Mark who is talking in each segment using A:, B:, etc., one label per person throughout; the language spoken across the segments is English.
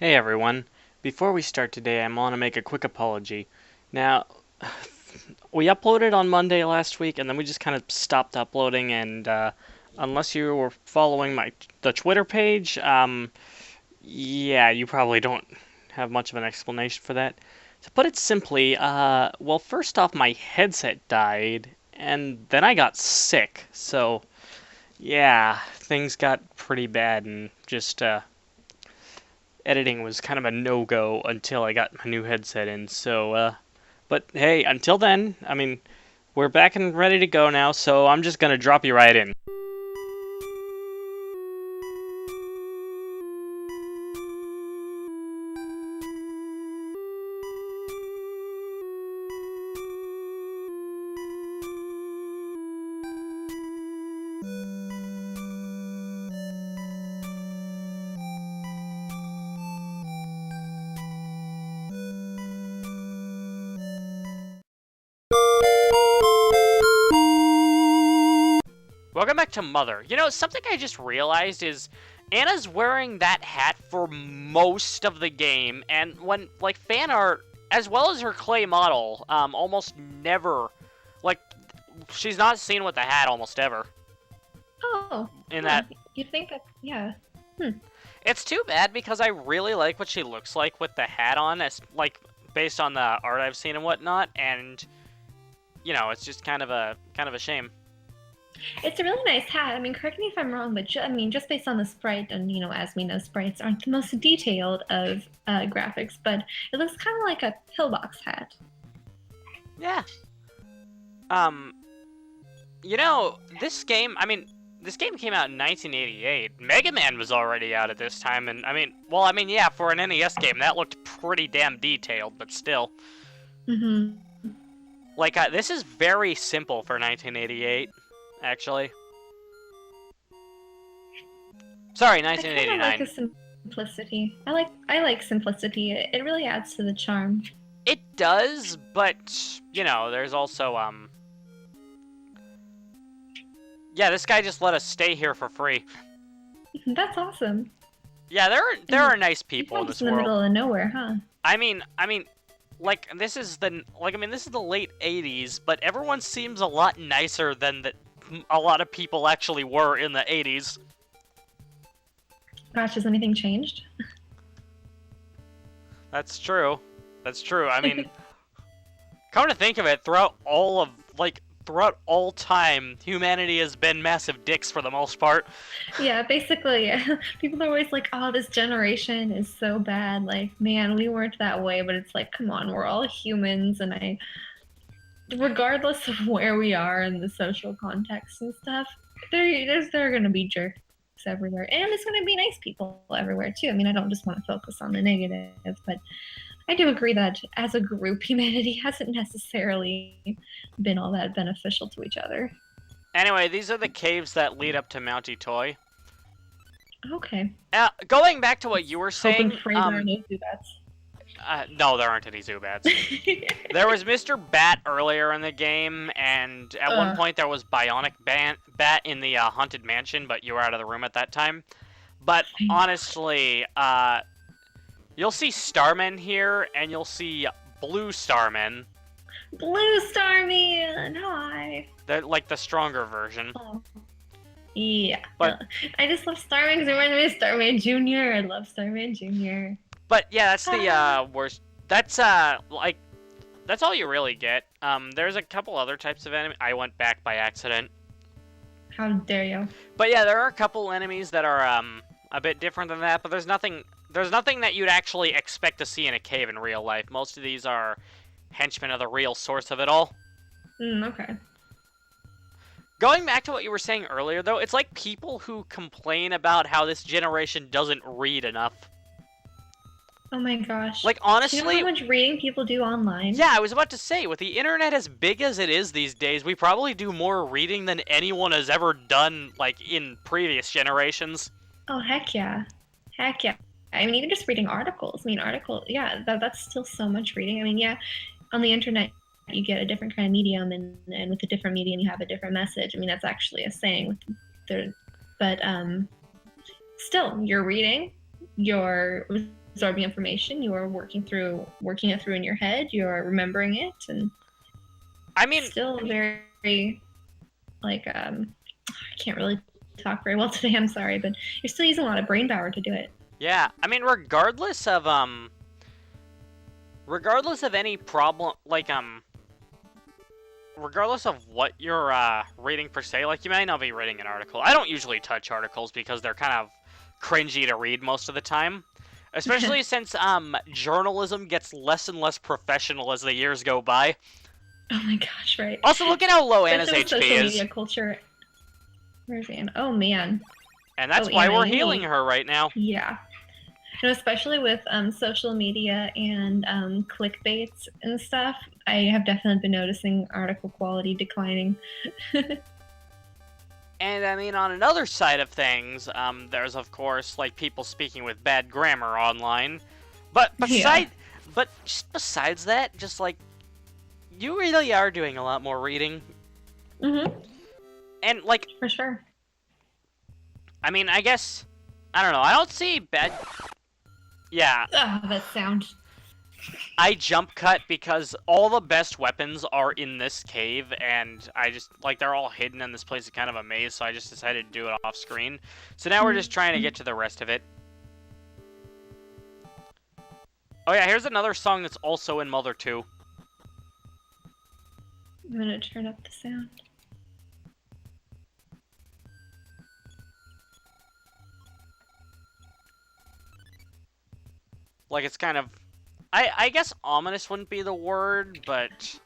A: Hey everyone. Before we start today, I want to make a quick apology. Now, we uploaded on Monday last week, and then we just kind of stopped uploading. And unless you were following the Twitter page, yeah, you probably don't have much of an explanation for that. To put it simply, well, first off, my headset died, and then I got sick. So, yeah, things got pretty bad, and just editing was kind of a no-go until I got my new headset in. But hey, until then, I mean, we're back and ready to go now, so I'm just gonna drop you right in. Welcome back to Mother. You know, something I just realized is Anna's wearing that hat for most of the game, and when, like, fan art, as well as her clay model, almost never, like, she's not seen with the hat almost ever.
B: Oh,
A: In
B: yeah.
A: that,
B: You'd think that, yeah.
A: it's too bad because I really like what she looks like with the hat on, as, like, based on the art I've seen and whatnot, and, you know, it's just kind of a shame.
B: It's a really nice hat. I mean, correct me if I'm wrong, but just based on the sprite, and as we know, sprites aren't the most detailed of graphics, but it looks kind of like a pillbox hat.
A: Yeah. Um, you know, this game came out in 1988. Mega Man was already out at this time, and yeah, for an NES game, that looked pretty damn detailed, but still.
B: Mm-hmm.
A: Like, this is very simple for 1988, actually. Sorry,
B: I kind of like the
A: 1989.
B: simplicity. I like simplicity. It really adds to the charm.
A: It does, but, you know, there's also, yeah, this guy just let us stay here for free.
B: That's awesome.
A: Yeah, there
B: And
A: are nice
B: you
A: people in
B: found us
A: this
B: in the
A: world.
B: middle of nowhere, huh?
A: Like this is the late '80s, but everyone seems a lot nicer than a lot of people actually were in the '80s.
B: Gosh, has anything changed?
A: That's true. That's true. I mean, come to think of it, throughout all time, humanity has been massive dicks for the most part.
B: Yeah, basically, people are always like, "Oh, this generation is so bad." Like, man, we weren't that way, but it's like, come on, we're all humans, and regardless of where we are in the social context and stuff, there are gonna be jerks everywhere, and there's gonna be nice people everywhere too. I mean, I don't just want to focus on the negative, but I do agree that as a group, humanity hasn't necessarily been all that beneficial to each other.
A: Anyway, these are the caves that lead up to Mount Itoi.
B: Okay.
A: Going back to what you were
B: Hoping
A: saying,
B: for there are no Zubats.
A: no, there aren't any Zubats. There was Mr. Bat earlier in the game, and at one point there was Bionic Bat in the Haunted Mansion, but you were out of the room at that time. But honestly, you'll see Starmen here, and you'll see Blue Starmen.
B: Blue Starman, hi.
A: They're like the stronger version.
B: Oh. Yeah.
A: But
B: I just love Starman because it reminds me of Starman Jr. I love Starman Jr.
A: But yeah, that's the worst. That's that's all you really get. There's a couple other types of enemy. I went back by accident.
B: How dare you?
A: But yeah, there are a couple enemies that are a bit different than that. But there's nothing that you'd actually expect to see in a cave in real life. Most of these are henchmen of the real source of it all.
B: Okay.
A: Going back to what you were saying earlier, though, it's like people who complain about how this generation doesn't read enough.
B: Oh my gosh.
A: Like,
B: Do you
A: honestly...
B: know how much reading people do online?
A: Yeah, I was about to say, with the internet as big as it is these days, we probably do more reading than anyone has ever done, like, in previous generations.
B: Oh, heck yeah. Heck yeah. I mean, even just reading articles. I mean, yeah, that's still so much reading. I mean, yeah, on the internet, you get a different kind of medium, and with a different medium, you have a different message. I mean, that's actually a saying. But still, you're reading, you're absorbing information. You are working it through in your head. You are remembering it, and
A: I mean,
B: still very like I can't really talk very well today. I'm sorry, but you're still using a lot of brain power to do it.
A: yeah. I mean, regardless of any problem, like regardless of what you're reading per se, like you might not be reading an article. I don't usually touch articles because they're kind of cringy to read most of the time. Especially since journalism gets less and less professional as the years go by.
B: Oh my gosh, right.
A: Also, look at how low Anna's
B: Especially
A: HP
B: with social
A: is.
B: media culture. Where's Anna? Oh man.
A: And that's why
B: Anna,
A: we're healing her right now.
B: Yeah. And especially with social media and clickbaits and stuff, I have definitely been noticing article quality declining.
A: And I mean, on another side of things, there's of course like people speaking with bad grammar online. But just besides that, just like you really are doing a lot more reading.
B: Mhm.
A: And like
B: for sure.
A: I mean, I guess I don't know. I don't see bad. Yeah.
B: Oh, that sound.
A: I jump cut because all the best weapons are in this cave, and I just, like, they're all hidden, and this place is kind of a maze, so I just decided to do it off screen. So now we're just trying to get to the rest of it. Oh yeah, here's another song that's also in Mother 2.
B: I'm gonna turn up the sound.
A: Like, it's kind of... I guess ominous wouldn't be the word, but...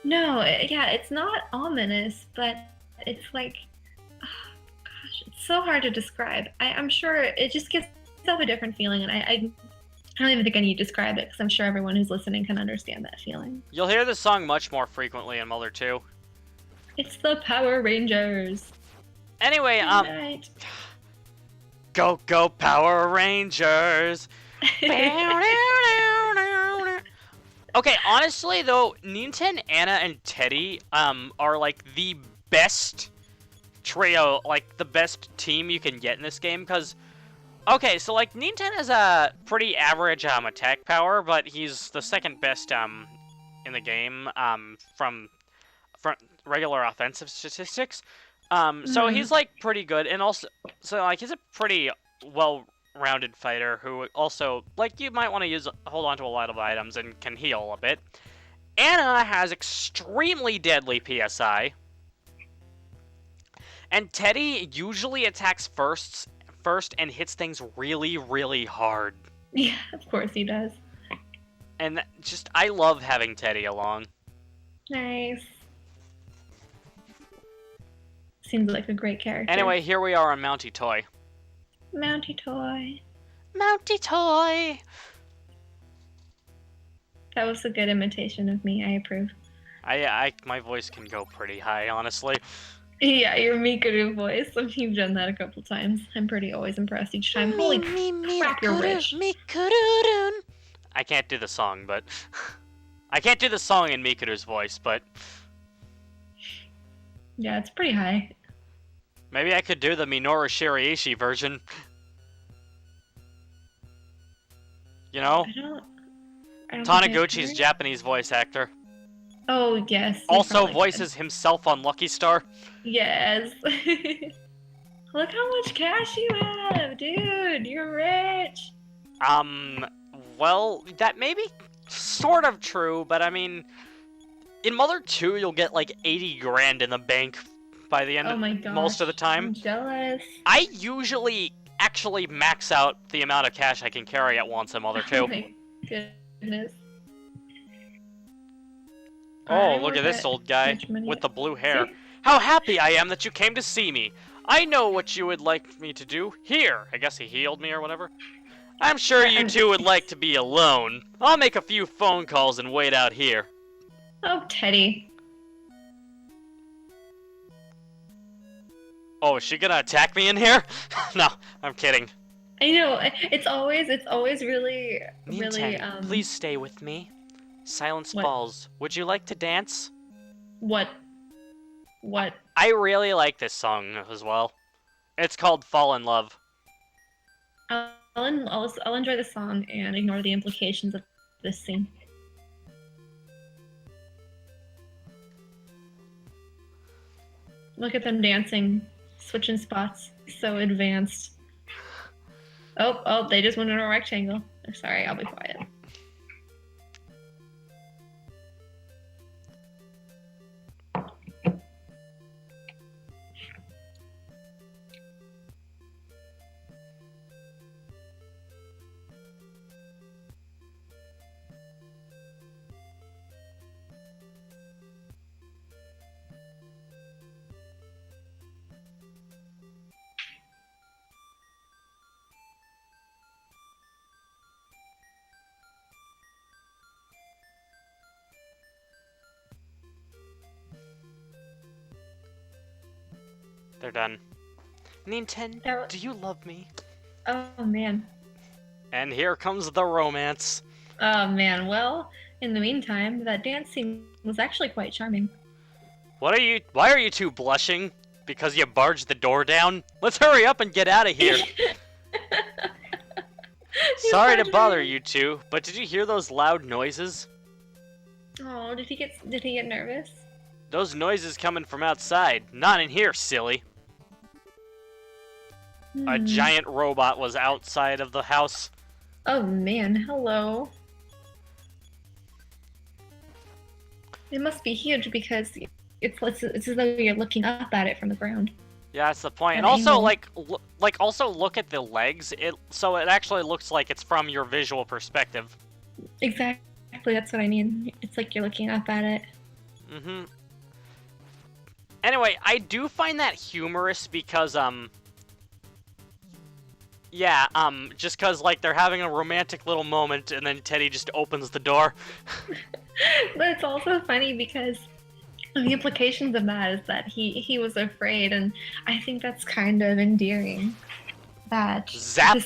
B: No, yeah, it's not ominous, but it's like... Oh, gosh, it's so hard to describe. I'm sure it just gives itself a different feeling, and I don't even think I need to describe it, because I'm sure everyone who's listening can understand that feeling.
A: You'll hear this song much more frequently in Mother 2.
B: It's the Power Rangers.
A: Anyway,
B: Right.
A: Go, go, Power Rangers! Okay, honestly though, Ninten, Anna, and Teddy are like the best trio, like the best team you can get in this game, because okay, so like Ninten has a pretty average attack power, but he's the second best in the game from regular offensive statistics. So he's like pretty good, and also so like he's a pretty well-rounded fighter who also, like, you might want to hold on to a lot of items and can heal a bit. Anna has extremely deadly PSI. And Teddy usually attacks first and hits things really, really hard.
B: Yeah, of course he does.
A: And just, I love having Teddy along.
B: Nice. Seems like a great character.
A: Anyway, here we are on Mount Itoi.
B: Mount Itoi.
A: Mount Itoi!
B: That was a good imitation of me. I approve.
A: My voice can go pretty high, honestly.
B: Yeah, your Mikuru voice. You've done that a couple times. I'm pretty always impressed each time. Holy crap, you're rich.
A: I can't do the song, but... I can't do the song in Mikuru's voice, but...
B: Yeah, it's pretty high.
A: Maybe I could do the Minoru Shiraishi version. You know?
B: I don't
A: Taniguchi's Japanese voice actor.
B: Oh, yes.
A: Also voices himself on Lucky Star.
B: Yes. Look how much cash you have, dude. You're rich.
A: Well, that may be sort of true, but I mean, in Mother 2, you'll get like 80 grand in the bank by the end of most of the time.
B: I'm jealous.
A: I usually actually max out the amount of cash I can carry at once in Mother 2.
B: Oh my goodness.
A: Oh, look at this old guy with the blue hair. How happy I am that you came to see me. I know what you would like me to do. Here. I guess he healed me or whatever. I'm sure you two would like to be alone. I'll make a few phone calls and wait out here.
B: Oh, Teddy.
A: Oh, is she gonna attack me in here? No, I'm kidding.
B: I know. It's always really,
A: Ninten, please stay with me. Silence falls. Would you like to dance?
B: What?
A: I really like this song as well. It's called Fall in Love.
B: Oh, I'll enjoy the song and ignore the implications of this scene. Look at them dancing, switching spots, so advanced. Oh, they just went in a rectangle. Sorry, I'll be quiet.
A: They're done. Ninten, do you love me?
B: Oh, man.
A: And here comes the romance.
B: Oh, man. Well, in the meantime, that dance scene was actually quite charming.
A: Why are you two blushing? Because you barged the door down? Let's hurry up and get out of here. Sorry to bother you two, but did you hear those loud noises?
B: Oh, did he get nervous?
A: Those noises coming from outside, not in here, silly. A giant robot was outside of the house.
B: Oh man, hello. It must be huge because it's as though you're looking up at it from the ground.
A: Yeah, that's the point. And also, also look at the legs. So it actually looks like it's from your visual perspective.
B: Exactly, that's what I mean. It's like you're looking up at it.
A: Mm-hmm. Anyway, I do find that humorous because, just because, like, they're having a romantic little moment and then Teddy just opens the door.
B: But it's also funny because the implications of that is that he was afraid, and I think that's kind of endearing. That
A: Zap!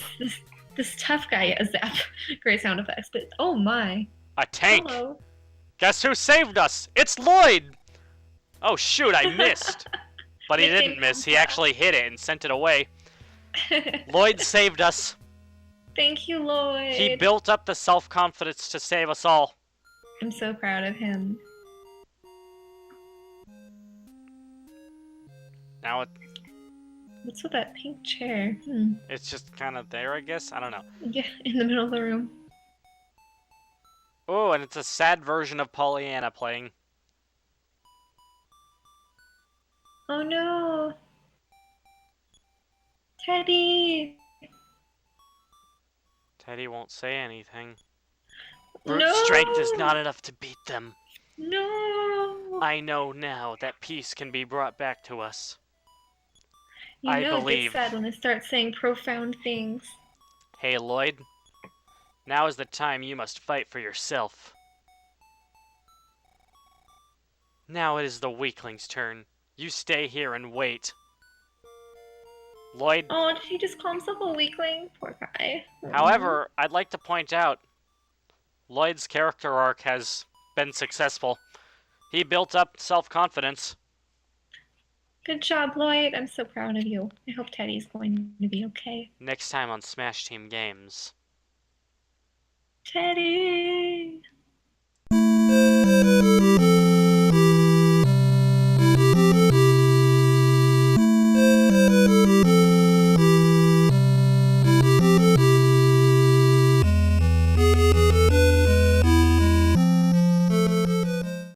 B: This tough guy, yeah, zap. Great sound effects, but oh my.
A: A tank!
B: Hello.
A: Guess who saved us? It's Lloyd! Oh shoot, I missed! But he didn't miss, he actually hit it and sent it away. Lloyd saved us.
B: Thank you, Lloyd.
A: He built up the self-confidence to save us all.
B: I'm so proud of him.
A: Now
B: What's with that pink chair?
A: it's just kind of there, I guess? I don't know.
B: Yeah, in the middle of the room.
A: Oh, and it's a sad version of Pollyanna playing.
B: Oh no! Teddy!
A: Teddy won't say anything. Brute
B: No!
A: strength is not enough to beat them.
B: No!
A: I know now that peace can be brought back to us.
B: You
A: I
B: know
A: believe.
B: It's sad when they start saying profound things.
A: Hey, Lloyd. Now is the time you must fight for yourself. Now it is the weakling's turn. You stay here and wait. Lloyd.
B: Oh, did he just call himself a weakling? Poor guy.
A: However, I'd like to point out, Lloyd's character arc has been successful. He built up self-confidence.
B: Good job, Lloyd. I'm so proud of you. I hope Teddy's going to be okay.
A: Next time on Smash Team Games.
B: Teddy!